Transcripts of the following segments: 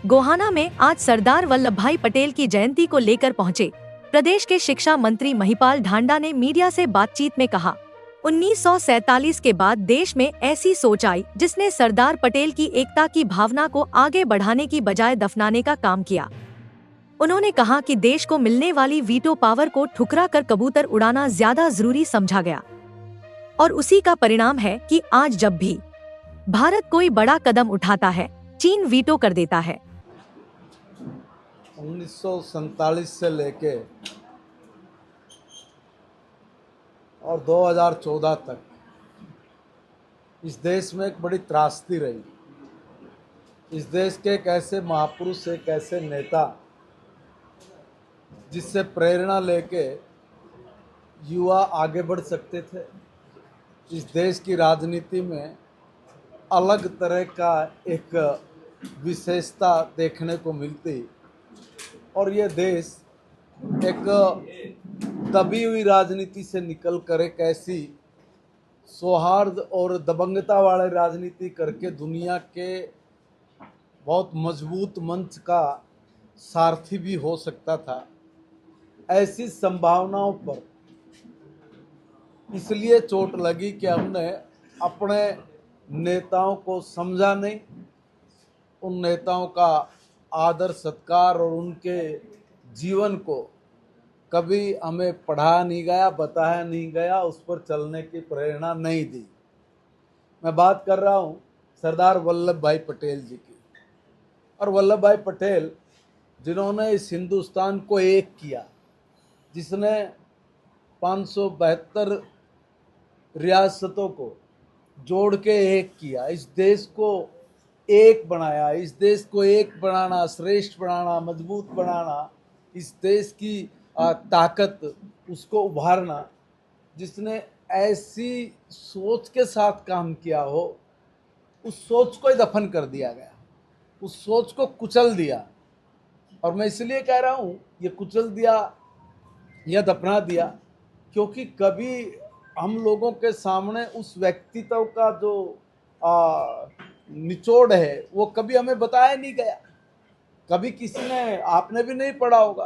गोहाना में आज सरदार वल्लभ भाई पटेल की जयंती को लेकर पहुंचे प्रदेश के शिक्षा मंत्री महिपाल ढांडा ने मीडिया से बातचीत में कहा, 1947 के बाद देश में ऐसी सोच आई जिसने सरदार पटेल की एकता की भावना को आगे बढ़ाने की बजाय दफनाने का काम किया। उन्होंने कहा कि देश को मिलने वाली वीटो पावर को ठुकरा कर कबूतर उड़ाना ज्यादा जरूरी समझा गया और उसी का परिणाम है कि आज जब भी भारत कोई बड़ा कदम उठाता है, चीन वीटो कर देता है। 1947 से लेके और 2014 तक इस देश में एक बड़ी त्रासदी रही। इस देश के एक ऐसे महापुरुष, एक ऐसे नेता जिससे प्रेरणा लेके युवा आगे बढ़ सकते थे। इस देश की राजनीति में अलग तरह का एक विशेषता देखने को मिलती और ये देश एक दबी हुई राजनीति से निकल कर एक ऐसी सौहार्द और दबंगता वाली राजनीति करके दुनिया के बहुत मजबूत मंच का सारथी भी हो सकता था। ऐसी संभावनाओं पर इसलिए चोट लगी कि हमने अपने नेताओं को समझा नहीं, उन नेताओं का आदर सत्कार और उनके जीवन को कभी हमें पढ़ाया नहीं गया, बताया नहीं गया, उस पर चलने की प्रेरणा नहीं दी। मैं बात कर रहा हूँ सरदार वल्लभ भाई पटेल जी की। और वल्लभ भाई पटेल जिन्होंने इस हिंदुस्तान को एक किया, जिसने 572 रियासतों को जोड़ के एक किया, इस देश को एक बनाया, इस देश को एक बनाना, श्रेष्ठ बनाना, मजबूत बनाना, इस देश की ताकत उसको उभारना, जिसने ऐसी सोच के साथ काम किया हो, उस सोच को ही दफन कर दिया गया, उस सोच को कुचल दिया। और मैं इसलिए कह रहा हूँ ये कुचल दिया या दफना दिया क्योंकि कभी हम लोगों के सामने उस व्यक्तित्व का जो निचोड़ है वो कभी हमें बताया नहीं गया। कभी किसी ने, आपने भी नहीं पढ़ा होगा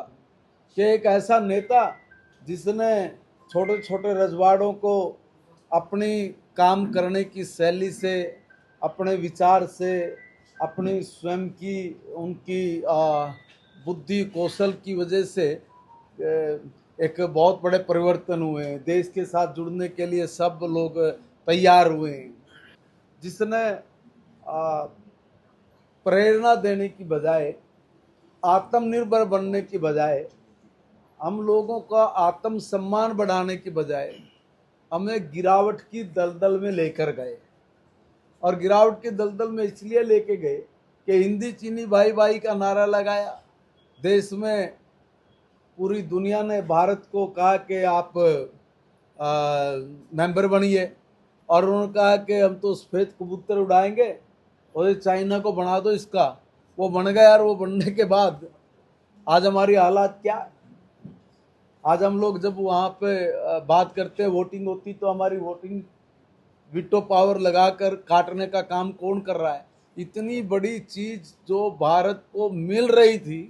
कि एक ऐसा नेता जिसने छोटे छोटे रजवाड़ों को अपनी काम करने की शैली से, अपने विचार से, अपनी स्वयं की उनकी बुद्धि कौशल की वजह से एक बहुत बड़े परिवर्तन हुए हैं। देश के साथ जुड़ने के लिए सब लोग तैयार हुए हैं। जिसने प्रेरणा देने की बजाय, आत्मनिर्भर बनने की बजाय, हम लोगों का आत्मसम्मान बढ़ाने की बजाय हमें गिरावट की दलदल में लेकर गए। और गिरावट की दलदल में इसलिए लेके गए कि हिंदी चीनी भाई भाई का नारा लगाया। देश में पूरी दुनिया ने भारत को कहा कि आप मेंबर बनिए, और उन्होंने कहा कि हम तो सफेद कबूतर उड़ाएंगे और ये चाइना को बना दो इसका। वो बन गया और वो बनने के बाद आज हमारी हालात क्या है। आज हम लोग जब वहाँ पे बात करते हैं, वोटिंग होती, तो हमारी वोटिंग वीटो पावर लगाकर काटने का काम कौन कर रहा है। इतनी बड़ी चीज जो भारत को मिल रही थी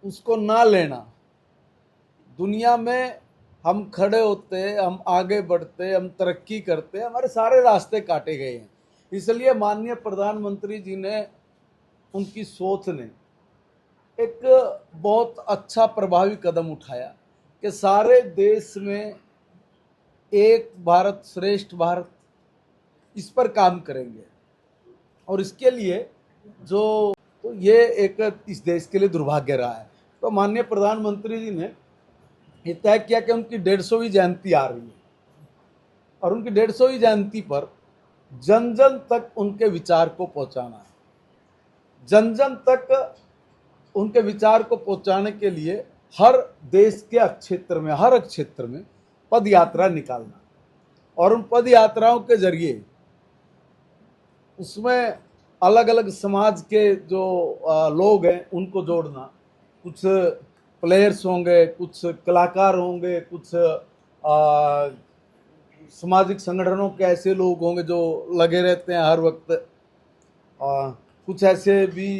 उसको ना लेना। दुनिया में हम खड़े होते, हम आगे बढ़ते, हम तरक्की करते, हमारे सारे रास्ते काटे गए हैं। इसलिए माननीय प्रधानमंत्री जी ने, उनकी सोच ने एक बहुत अच्छा प्रभावी कदम उठाया कि सारे देश में एक भारत श्रेष्ठ भारत, इस पर काम करेंगे। और इसके लिए जो तो ये एक इस देश के लिए दुर्भाग्य रहा है। तो माननीय प्रधानमंत्री जी ने ये तय किया कि उनकी 150वीं जयंती आ रही है और उनकी 150वीं जयंती पर जन जन तक उनके विचार को पहुंचाना है। जन जन तक उनके विचार को पहुंचाने के लिए हर देश के क्षेत्र में, हर क्षेत्र में पद यात्रा निकालना और उन पद यात्राओं के जरिए उसमें अलग अलग समाज के जो लोग हैं उनको जोड़ना। कुछ प्लेयर्स होंगे, कुछ कलाकार होंगे, कुछ सामाजिक संगठनों के ऐसे लोग होंगे जो लगे रहते हैं हर वक्त, कुछ ऐसे भी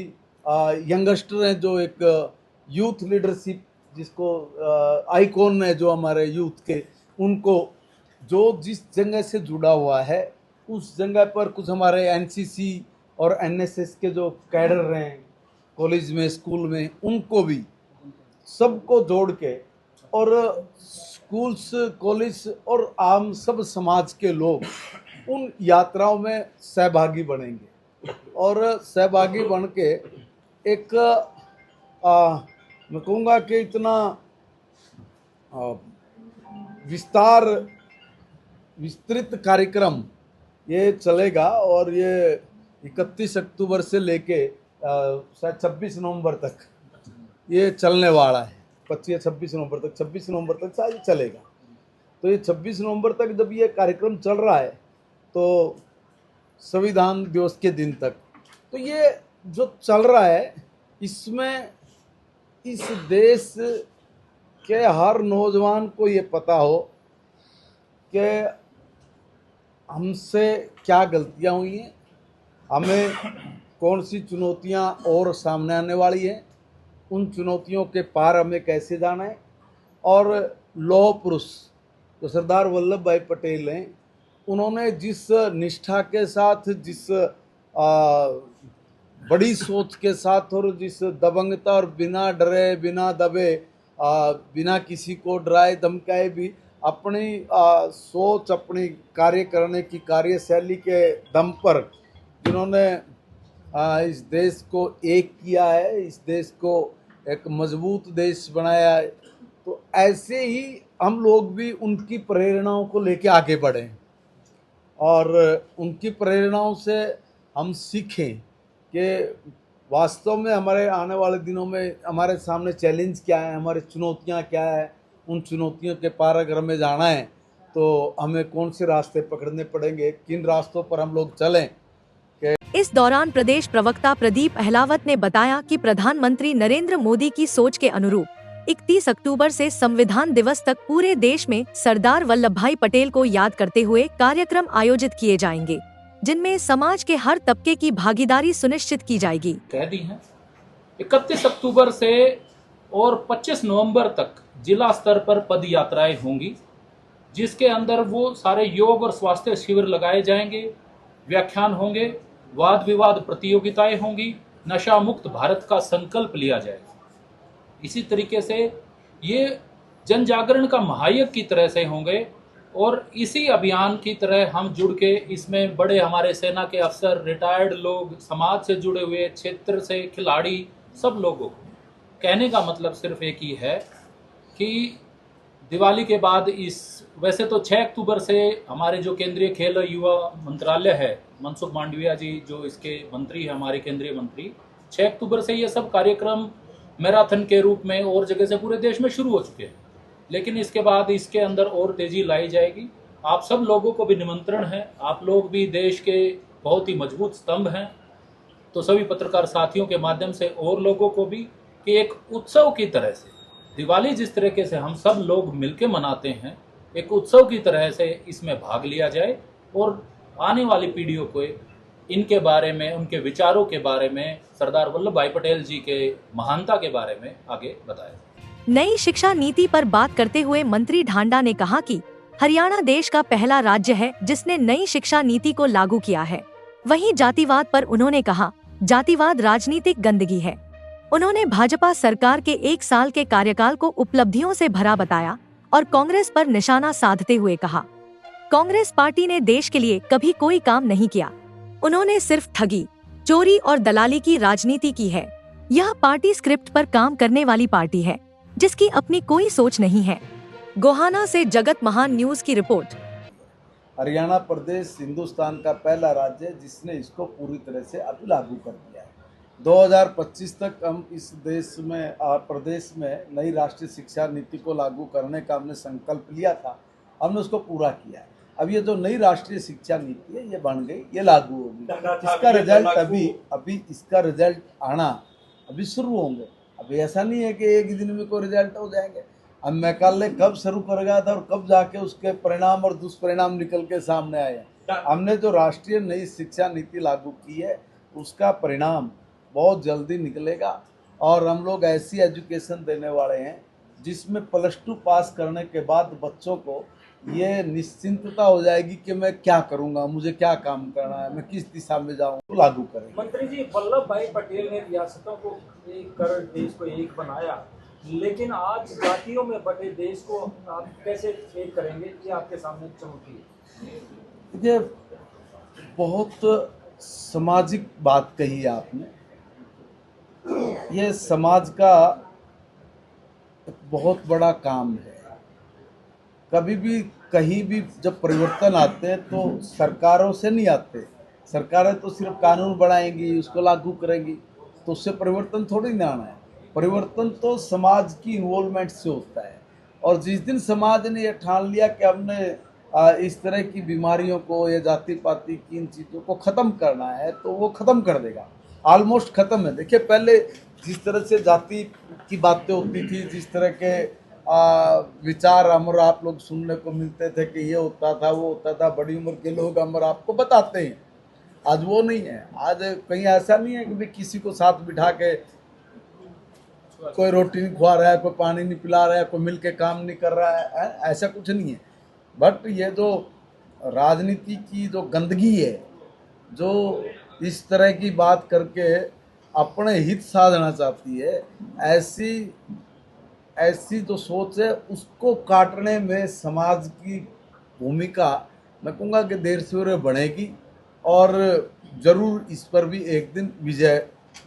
यंगस्टर हैं जो एक यूथ लीडरशिप जिसको आइकॉन है जो हमारे यूथ के, उनको जो जिस जगह से जुड़ा हुआ है उस जगह पर कुछ हमारे एनसीसी और एनएसएस के जो कैडर हैं कॉलेज में स्कूल में, उनको भी सबको जोड़ के और स्कूल्स कॉलेज और आम सब समाज के लोग उन यात्राओं में सहभागी बनेंगे और सहभागी बन के एक मैं कहूँगा कि इतना विस्तृत कार्यक्रम ये चलेगा और ये 31 अक्टूबर से लेके शायद 26 नवंबर तक ये चलने वाला है। 26 नवंबर तक शायद चलेगा। तो ये 26 नवंबर तक जब ये कार्यक्रम चल रहा है तो संविधान दिवस के दिन तक, तो ये जो चल रहा है इसमें इस देश के हर नौजवान को ये पता हो कि हमसे क्या गलतियां हुई हैं, हमें कौन सी चुनौतियां और सामने आने वाली हैं, उन चुनौतियों के पार हमें कैसे जाना है। और लौह पुरुष जो सरदार वल्लभ भाई पटेल हैं, उन्होंने जिस निष्ठा के साथ, जिस बड़ी सोच के साथ और जिस दबंगता और बिना डरे बिना दबे बिना किसी को डराए धमकाए भी अपनी सोच, अपनी कार्य करने की कार्यशैली के दम पर जिन्होंने इस देश को एक किया है, इस देश को एक मजबूत देश बनाया है, तो ऐसे ही हम लोग भी उनकी प्रेरणाओं को लेके आगे बढ़ें और उनकी प्रेरणाओं से हम सीखें कि वास्तव में हमारे आने वाले दिनों में हमारे सामने चैलेंज क्या है, हमारी चुनौतियां क्या है, उन चुनौतियों के पार अगर हमें जाना है तो हमें कौन से रास्ते पकड़ने पड़ेंगे, किन रास्तों पर हम लोग चलें। इस दौरान प्रदेश प्रवक्ता प्रदीप अहलावत ने बताया कि प्रधानमंत्री नरेंद्र मोदी की सोच के अनुरूप 31 अक्टूबर से संविधान दिवस तक पूरे देश में सरदार वल्लभ भाई पटेल को याद करते हुए कार्यक्रम आयोजित किए जाएंगे, जिनमें समाज के हर तबके की भागीदारी सुनिश्चित की जाएगी। कह दी है 31 अक्टूबर से और 25 नवंबर तक जिला स्तर पर पद यात्राएं होंगी, जिसके अंदर वो सारे योग और स्वास्थ्य शिविर लगाए जाएंगे, व्याख्यान होंगे, वाद विवाद प्रतियोगिताएं होंगी, नशा मुक्त भारत का संकल्प लिया जाएगा। इसी तरीके से ये जन जागरण का महायज्ञ की तरह से होंगे और इसी अभियान की तरह हम जुड़ के इसमें बड़े हमारे सेना के अफसर, रिटायर्ड लोग, समाज से जुड़े हुए क्षेत्र से खिलाड़ी, सब लोगों को कहने का मतलब सिर्फ एक ही है कि दिवाली के बाद वैसे तो 6 अक्टूबर से हमारे जो केंद्रीय खेल और युवा मंत्रालय है, मनसुख मांडविया जी जो इसके मंत्री है, हमारे केंद्रीय मंत्री, 6 अक्टूबर से ये सब कार्यक्रम मैराथन के रूप में और जगह से पूरे देश में शुरू हो चुके हैं। लेकिन इसके बाद इसके अंदर और तेजी लाई जाएगी। आप सब लोगों को भी निमंत्रण है, आप लोग भी देश के बहुत ही मजबूत स्तंभ हैं, तो सभी पत्रकार साथियों के माध्यम से और लोगों को भी कि एक उत्सव की तरह से दिवाली जिस तरीके से हम सब लोग मिलके मनाते हैं, एक उत्सव की तरह से इसमें भाग लिया जाए और आने वाली पीढ़ियों को इनके बारे में, उनके विचारों के बारे में, सरदार वल्लभ भाई पटेल जी के महानता के बारे में आगे बताया जाए। नई शिक्षा नीति पर बात करते हुए मंत्री ढांडा ने कहा कि हरियाणा देश का पहला राज्य है जिसने नई शिक्षा नीति को लागू किया है। वहीं जातिवाद पर उन्होंने कहा, जातिवाद राजनीतिक गंदगी है। उन्होंने भाजपा सरकार के 1 साल के कार्यकाल को उपलब्धियों से भरा बताया और कांग्रेस पर निशाना साधते हुए कहा, कांग्रेस पार्टी ने देश के लिए कभी कोई काम नहीं किया। उन्होंने सिर्फ ठगी, चोरी और दलाली की राजनीति की है। यह पार्टी स्क्रिप्ट पर काम करने वाली पार्टी है जिसकी अपनी कोई सोच नहीं है। गोहाना से जगत महान न्यूज की रिपोर्ट। हरियाणा प्रदेश हिंदुस्तान का पहला राज्य है जिसने इसको पूरी तरह से अभी लागू कर दिया है। 2025 तक हम इस देश में प्रदेश में नई राष्ट्रीय शिक्षा नीति को लागू करने का हमने संकल्प लिया था, हमने उसको पूरा किया है। अब ये जो नई राष्ट्रीय शिक्षा नीति है ये बन गई, ये लागू होगी। इसका रिजल्ट अभी इसका रिजल्ट आना अभी शुरू होंगे। अभी ऐसा नहीं है कि एक दिन में कोई रिजल्ट हो जाएंगे। अब मेघालय कब शुरू करेगा था और कब जाके उसके परिणाम और दुष्परिणाम निकल के सामने आए हैं। हमने जो राष्ट्रीय नई शिक्षा नीति लागू की है उसका परिणाम बहुत जल्दी निकलेगा। और हम लोग ऐसी एजुकेशन देने वाले हैं जिसमें +2 पास करने के बाद बच्चों को ये निश्चिंतता हो जाएगी कि मैं क्या करूंगा, मुझे क्या काम करना है, मैं किस दिशा में जाऊँ, तो लागू करेंगे। मंत्री जी, वल्लभ भाई पटेल ने रियासतों को एक कर देश को एक बनाया, लेकिन आज जातियों में बटे देश को आप कैसे एक करेंगे? ये आपके सामने चुनौती है। ये बहुत सामाजिक बात कही आपने। ये समाज का एक बहुत बड़ा काम है। कभी भी कहीं भी जब परिवर्तन आते हैं तो सरकारों से नहीं आते। सरकारें तो सिर्फ कानून बनाएंगी, उसको लागू करेंगी, तो उससे परिवर्तन थोड़ी ना आना है। परिवर्तन तो समाज की इन्वॉल्वमेंट से होता है। और जिस दिन समाज ने ये ठान लिया कि हमने इस तरह की बीमारियों को या जाति पाति की इन चीज़ों को ख़त्म करना है, तो वो ख़त्म कर देगा। ऑलमोस्ट ख़त्म है। देखिए, पहले जिस तरह से जाति की बातें होती थी, जिस तरह के विचार हम और आप लोग सुनने को मिलते थे कि ये होता था, वो होता था, बड़ी उम्र के लोग हम और आपको बताते हैं, आज वो नहीं है। आज कहीं ऐसा नहीं है कि भाई किसी को साथ बिठा के कोई रोटी नहीं खुआ रहा है, कोई पानी नहीं पिला रहा है, कोई मिल के काम नहीं कर रहा है, ऐसा कुछ नहीं है। बट ये जो राजनीति की जो गंदगी है, जो इस तरह की बात करके अपने हित साधना चाहती है, ऐसी जो सोच है, उसको काटने में समाज की भूमिका मैं कहूँगा कि देर सवेरे बढ़ेगी। और जरूर इस पर भी एक दिन विजय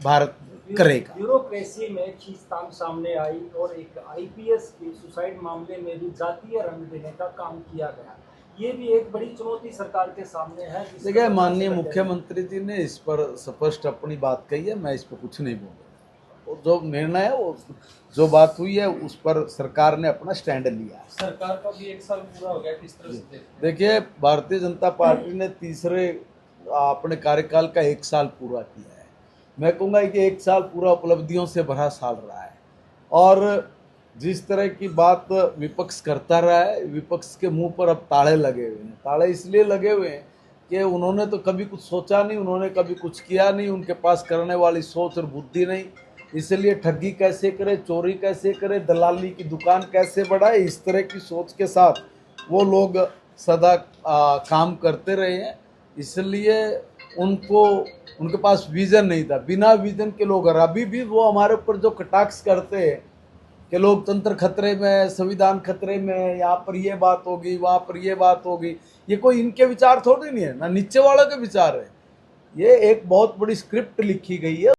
भारत करेगा। ब्यूरोक्रेसी में खींचतान सामने आई और एक आईपीएस के सुसाइड मामले में भी जातीय रंग देने का काम किया गया। ये भी एक बड़ी चुनौती सरकार के सामने है। देखिए, माननीय मुख्यमंत्री जी ने इस पर स्पष्ट अपनी बात कही है, मैं इस पर कुछ नहीं बोलूँगा। जो निर्णय है, वो जो बात हुई है, उस पर सरकार ने अपना स्टैंड लिया। सरकार का भी 1 साल पूरा हो गया, किस तरह से देखिए, भारतीय जनता पार्टी ने तीसरे अपने कार्यकाल का 1 साल पूरा किया है। मैं कहूँगा कि 1 साल पूरा उपलब्धियों से भरा साल रहा है। और जिस तरह की बात विपक्ष करता रहा है, विपक्ष के मुंह पर अब ताले लगे हुए हैं। ताले इसलिए लगे हुए हैं कि उन्होंने तो कभी कुछ सोचा नहीं, उन्होंने कभी कुछ किया नहीं, उनके पास करने वाली सोच और बुद्धि नहीं। इसलिए ठगी कैसे करे, चोरी कैसे करे, दलाली की दुकान कैसे बढ़ाए, इस तरह की सोच के साथ वो लोग सदा काम करते रहे हैं। इसलिए उनके पास विज़न नहीं था। बिना विज़न के लोग, और अभी भी वो हमारे ऊपर जो कटाक्ष करते हैं कि लोकतंत्र खतरे में, संविधान खतरे में, यहाँ पर ये बात होगी, वहाँ पर ये बात होगी, ये कोई इनके विचार थोड़ी नहीं है, ना नीचे वालों के विचार है। ये एक बहुत बड़ी स्क्रिप्ट लिखी गई है।